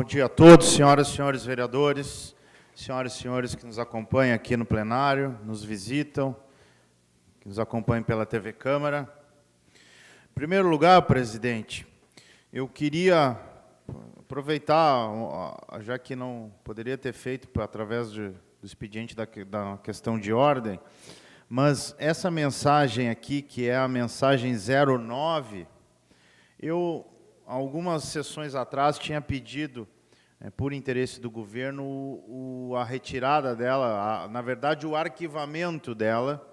dia a todos, senhoras e senhores vereadores, senhoras e senhores que nos acompanham aqui no plenário, nos visitam, que nos acompanham pela TV Câmara. Em primeiro lugar, presidente, eu queria aproveitar, já que não poderia ter feito através do expediente da questão de ordem, mas essa mensagem aqui, que é a mensagem 09, eu, algumas sessões atrás, tinha pedido, por interesse do governo, a retirada dela, na verdade, o arquivamento dela,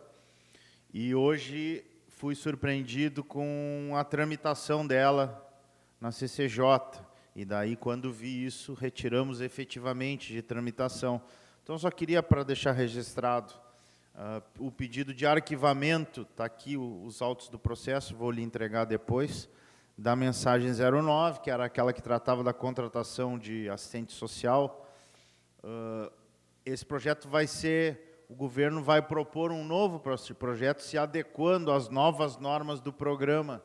e hoje fui surpreendido com a tramitação dela na CCJ, e daí, quando vi isso, retiramos efetivamente de tramitação. Então, só queria, para deixar registrado, o pedido de arquivamento, está aqui os autos do processo, vou lhe entregar depois, da mensagem 09, que era aquela que tratava da contratação de assistente social. Esse projeto vai ser, o governo vai propor um novo projeto se adequando às novas normas do programa,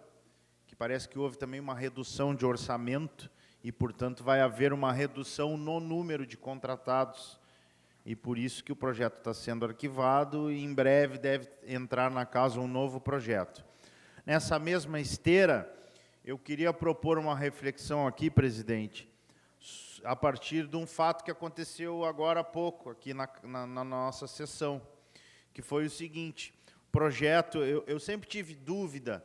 que parece que houve também uma redução de orçamento e, portanto, vai haver uma redução no número de contratados. E por isso que o projeto está sendo arquivado e em breve deve entrar na casa um novo projeto. Nessa mesma esteira, eu queria propor uma reflexão aqui, presidente, a partir de um fato que aconteceu agora há pouco, aqui na nossa sessão, que foi o seguinte: o projeto, eu sempre tive dúvida,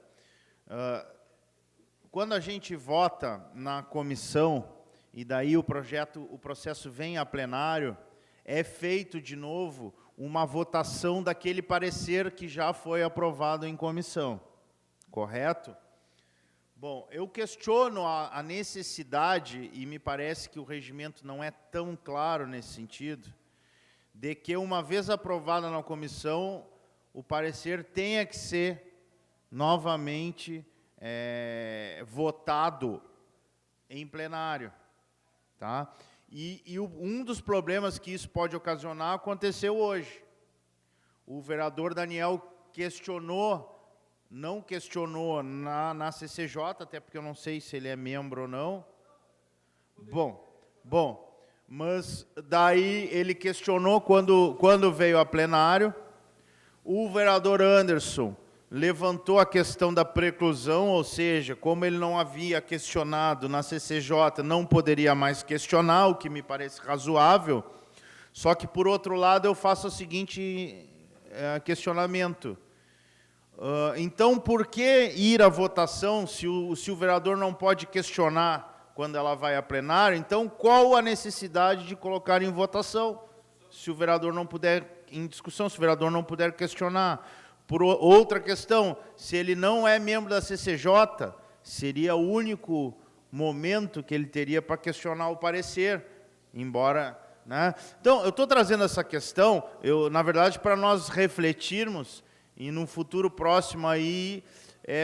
quando a gente vota na comissão, e daí o processo vem a plenário, é feito de novo uma votação daquele parecer que já foi aprovado em comissão, correto? Bom, eu questiono a necessidade, e me parece que o regimento não é tão claro nesse sentido, de que, uma vez aprovada na comissão, o parecer tenha que ser novamente votado em plenário, tá? E um dos problemas que isso pode ocasionar aconteceu hoje. O vereador Daniel não questionou na CCJ, até porque eu não sei se ele é membro ou não. Bom, mas daí ele questionou quando veio a plenário. O vereador Anderson levantou a questão da preclusão, ou seja, como ele não havia questionado na CCJ, não poderia mais questionar, o que me parece razoável. Só que, por outro lado, eu faço o seguinte questionamento. Então, por que ir à votação se o vereador não pode questionar quando ela vai a plenário? Então, qual a necessidade de colocar em votação, se o vereador não puder, em discussão, se o vereador não puder questionar? Por outra questão, se ele não é membro da CCJ, seria o único momento que ele teria para questionar o parecer, embora, né? Então, eu estou trazendo essa questão, na verdade, para nós refletirmos e, no futuro próximo, aí,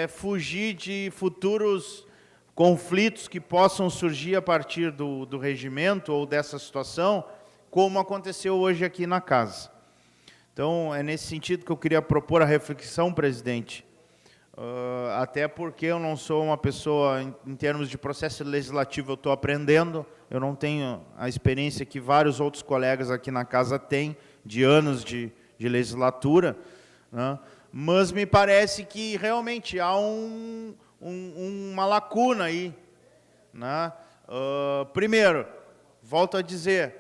fugir de futuros conflitos que possam surgir a partir do regimento ou dessa situação, como aconteceu hoje aqui na casa. Então, é nesse sentido que eu queria propor a reflexão, presidente, até porque eu não sou uma pessoa, em termos de processo legislativo, eu estou aprendendo, eu não tenho a experiência que vários outros colegas aqui na casa têm, de anos de legislatura, né? Mas me parece que realmente há uma lacuna aí, né? Primeiro, volto a dizer,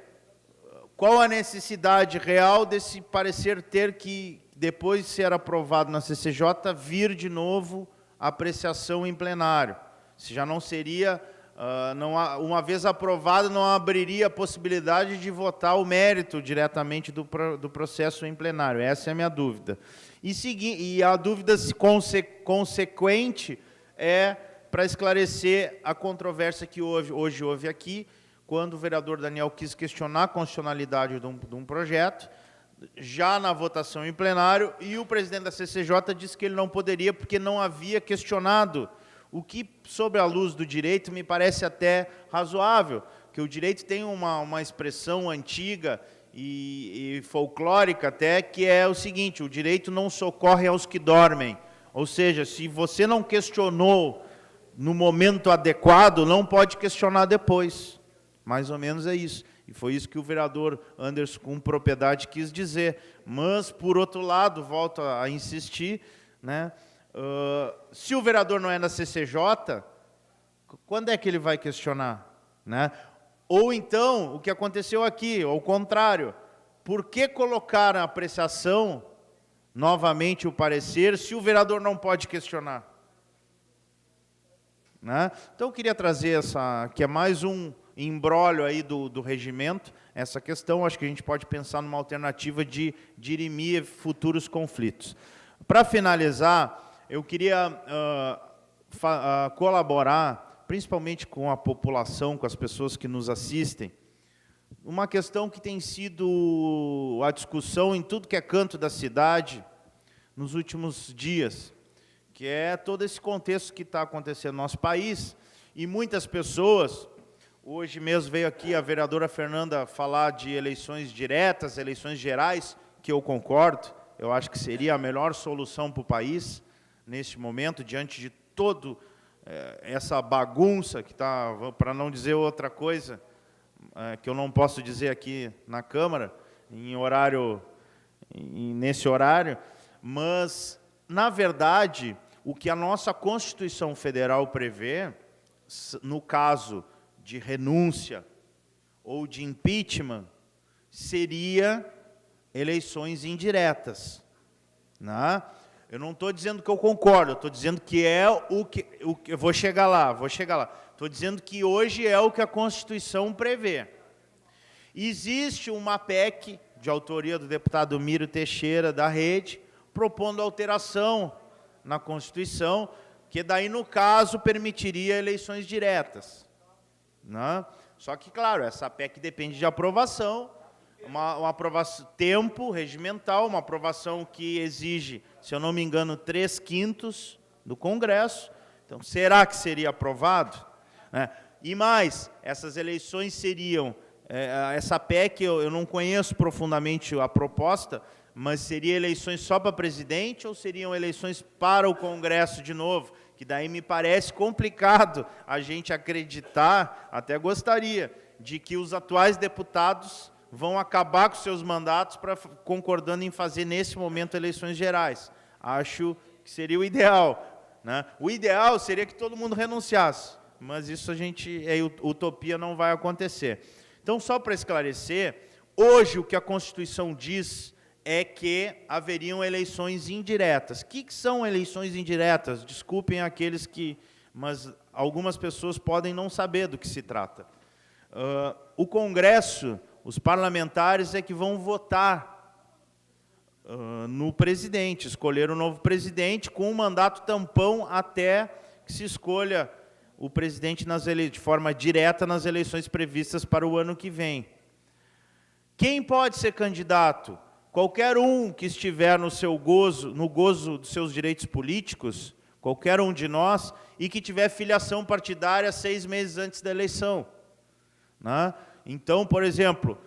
qual a necessidade real desse parecer ter que, depois de ser aprovado na CCJ, vir de novo a apreciação em plenário? Se já não seria, uma vez aprovado, não abriria a possibilidade de votar o mérito diretamente do processo em plenário. Essa é a minha dúvida. E a dúvida consequente é para esclarecer a controvérsia que hoje houve aqui, quando o vereador Daniel quis questionar a constitucionalidade de um projeto, já na votação em plenário, e o presidente da CCJ disse que ele não poderia porque não havia questionado, o que, sob a luz do direito, me parece até razoável, que o direito tem uma expressão antiga e folclórica até, que é o seguinte: o direito não socorre aos que dormem. Ou seja, se você não questionou no momento adequado, não pode questionar depois. Mais ou menos é isso. E foi isso que o vereador Anderson, com propriedade, quis dizer. Mas, por outro lado, volto a insistir, né, se o vereador não é da CCJ, quando é que ele vai questionar? Né? Ou então, o que aconteceu aqui, ao contrário, por que colocar a apreciação, novamente o parecer, se o vereador não pode questionar? Né? Então, eu queria trazer que é mais um imbróglio aí do regimento, essa questão. Acho que a gente pode pensar numa alternativa de dirimir futuros conflitos. Para finalizar, eu queria colaborar, principalmente com a população, com as pessoas que nos assistem, uma questão que tem sido a discussão em tudo que é canto da cidade nos últimos dias, que é todo esse contexto que está acontecendo no nosso país, e muitas pessoas, hoje mesmo veio aqui a vereadora Fernanda falar de eleições diretas, eleições gerais, que eu concordo, eu acho que seria a melhor solução para o país, neste momento, diante de todo essa bagunça que está, para não dizer outra coisa, que eu não posso dizer aqui na Câmara, nesse horário, mas, na verdade, o que a nossa Constituição Federal prevê, no caso de renúncia ou de impeachment, seria eleições indiretas. Né? Eu não estou dizendo que eu concordo, eu estou dizendo que é o que... eu vou chegar lá. Estou dizendo que hoje é o que a Constituição prevê. Existe uma PEC, de autoria do deputado Mírio Teixeira, da Rede, propondo alteração na Constituição, que daí, no caso, permitiria eleições diretas. Né? Só que, claro, essa PEC depende de aprovação, uma aprovação, tempo regimental, uma aprovação que exige, se eu não me engano, 3/5 do Congresso. Então, será que seria aprovado? E mais, essas eleições seriam... essa PEC, eu não conheço profundamente a proposta, mas seria eleições só para presidente ou seriam eleições para o Congresso de novo? Que daí me parece complicado a gente acreditar, até gostaria, de que os atuais deputados vão acabar com seus mandatos concordando em fazer, nesse momento, eleições gerais. Acho que seria o ideal. Né? O ideal seria que todo mundo renunciasse, mas isso utopia, não vai acontecer. Então, só para esclarecer, hoje o que a Constituição diz é que haveriam eleições indiretas. O que são eleições indiretas? Desculpem aqueles mas algumas pessoas podem não saber do que se trata. O Congresso, os parlamentares é que vão votar no presidente, escolher um novo presidente com um mandato tampão até que se escolha o presidente de forma direta nas eleições previstas para o ano que vem. Quem pode ser candidato? Qualquer um que estiver no gozo dos seus direitos políticos, qualquer um de nós, e que tiver filiação partidária 6 meses antes da eleição. Né? Então, por exemplo,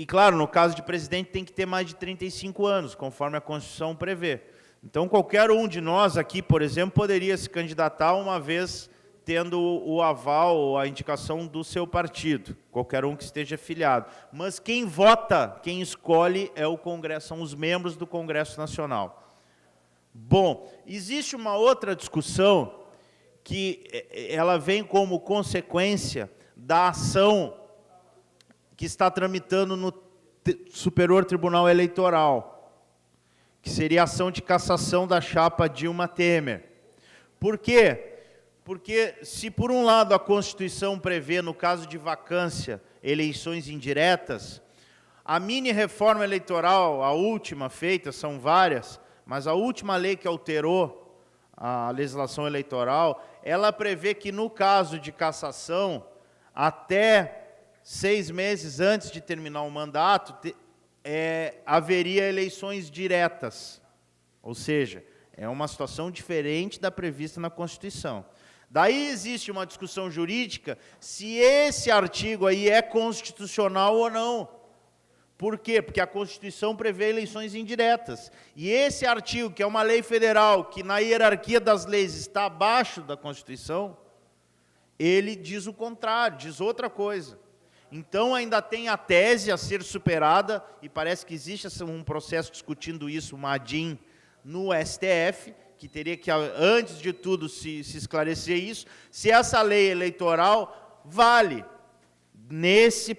claro, no caso de presidente tem que ter mais de 35 anos, conforme a Constituição prevê. Então, qualquer um de nós aqui, por exemplo, poderia se candidatar uma vez tendo o aval ou a indicação do seu partido, qualquer um que esteja filiado. Mas quem vota, quem escolhe é o Congresso, são os membros do Congresso Nacional. Bom, existe uma outra discussão que ela vem como consequência da ação que está tramitando no Superior Tribunal Eleitoral, que seria a ação de cassação da chapa Dilma Temer. Por quê? Porque, se por um lado a Constituição prevê, no caso de vacância, eleições indiretas, a mini-reforma eleitoral, a última feita, são várias, mas a última lei que alterou a legislação eleitoral, ela prevê que, no caso de cassação, até 6 meses antes de terminar o mandato, haveria eleições diretas. Ou seja, é uma situação diferente da prevista na Constituição. Daí existe uma discussão jurídica se esse artigo aí é constitucional ou não. Por quê? Porque a Constituição prevê eleições indiretas. E esse artigo, que é uma lei federal, que na hierarquia das leis está abaixo da Constituição, ele diz o contrário, diz outra coisa. Então, ainda tem a tese a ser superada, e parece que existe um processo discutindo isso, uma ADIM, no STF, que teria que, antes de tudo, se esclarecer isso, se essa lei eleitoral vale nesse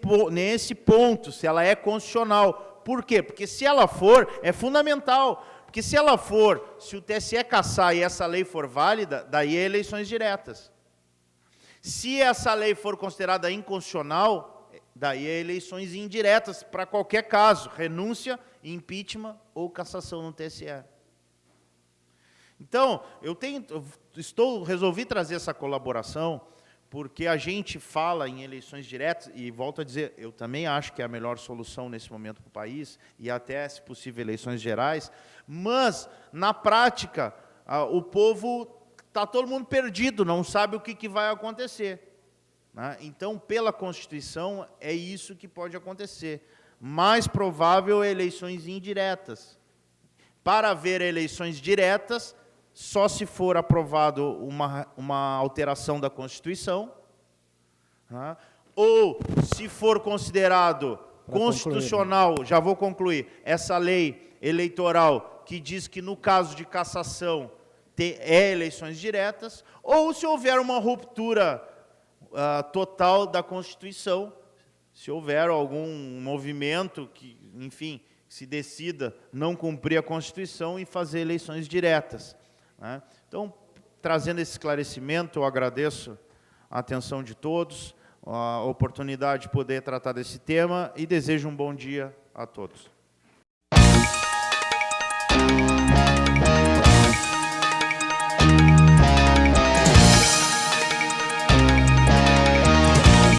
ponto, se ela é constitucional. Por quê? Porque se ela for, é fundamental. Porque se ela for, se o TSE cassar e essa lei for válida, daí é eleições diretas. Se essa lei for considerada inconstitucional, daí é eleições indiretas para qualquer caso, renúncia, impeachment ou cassação no TSE. Então, resolvi trazer essa colaboração, porque a gente fala em eleições diretas, e volto a dizer, eu também acho que é a melhor solução nesse momento para o país, e até, se possível, eleições gerais, mas, na prática, o povo, está todo mundo perdido, não sabe o que vai acontecer. Né? Então, pela Constituição, é isso que pode acontecer. Mais provável é eleições indiretas. Para haver eleições diretas, só se for aprovado uma alteração da Constituição, né? Ou se for considerado constitucional, já vou concluir, essa lei eleitoral que diz que no caso de cassação é eleições diretas, ou se houver uma ruptura total da Constituição, se houver algum movimento que, enfim, se decida não cumprir a Constituição e fazer eleições diretas. Né? Então, trazendo esse esclarecimento, eu agradeço a atenção de todos, a oportunidade de poder tratar desse tema e desejo um bom dia a todos.